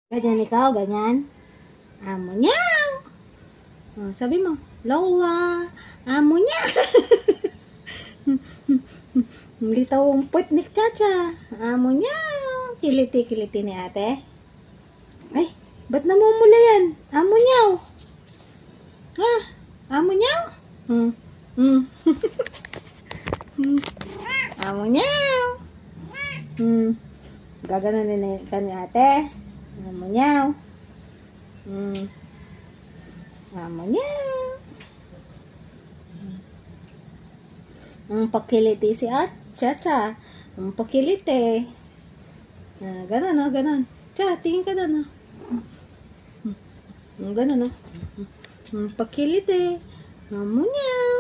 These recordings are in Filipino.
Ganyan ikaw, ganyan. Amo niyaw. Oh, sabi mo, Lola, amo niya. Litaw ang puwet ni Chacha. Amo niyaw. Kiliti-kiliti ni ate. Ay, ba't namumula yan? Amo niyaw. Ah, amo niyaw. Amo niyaw. Gaganon ka ni ate. Amo niyaw. Amo niyaw. Ang pakiliti si Chacha. Ang pakiliti. Ganon, oh, ganon. Cha, tingin ka doon, oh. Ganon, oh. Ang pakiliti. Amo niyaw.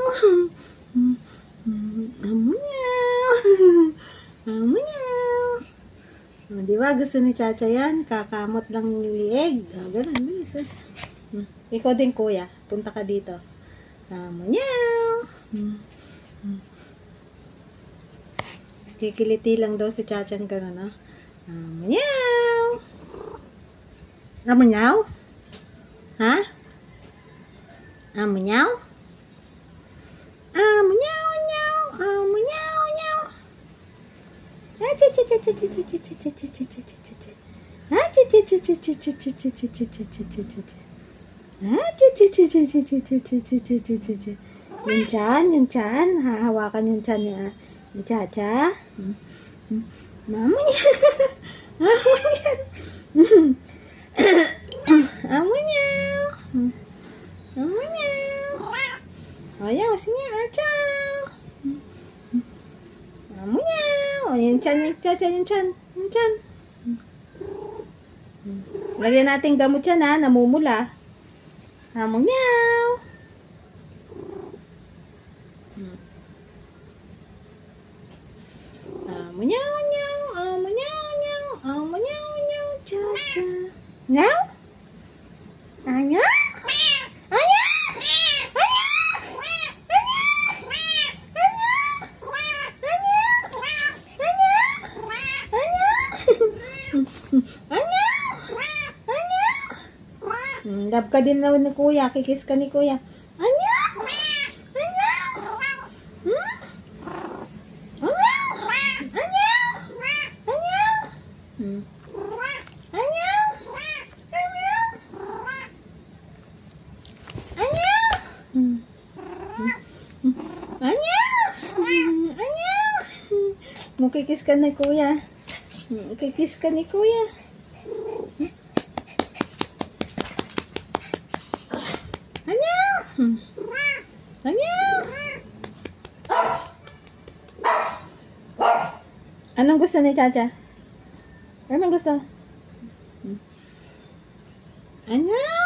Amo niyaw. Amo niyaw. Di ba gusto ni Chacha yan? Kakamot lang yung lieg. Ganon, bilis. Ikaw din, kuya. Punta ka dito. Amo niyaw. Kikiliti lang daw si Chacha ng gano'n, no? Amo niyaw. Amo niyaw? Ha? Amo niyaw? Amo niyaw, niyaw. Amo niyaw, niyaw. Yung tiyan. Hahawakan yung tiyan ni Chacha. Mama niya. Amo niya. Amo niya. Amo niya. Ayaw, sige, achaw. Amo niya. O, yung tiyan ni Chacha, yung tiyan. Yung tiyan. Lagyan natin gamot yan, ha. Namumula. Amo niya. Amo niyaw, niyaw, amo niyaw, niyaw, amo niyaw, niyaw, Chacha. Niyaw? Anya? Anya? Anya? Love ka din daw ni kuya, kikis ka ni kuya. Anya? Anya? Mukikis ka ni kuya. Mukikis ka ni kuya. Anyaw! Anyaw! Anong gusto ni Chacha? Anong gusto? Anyaw!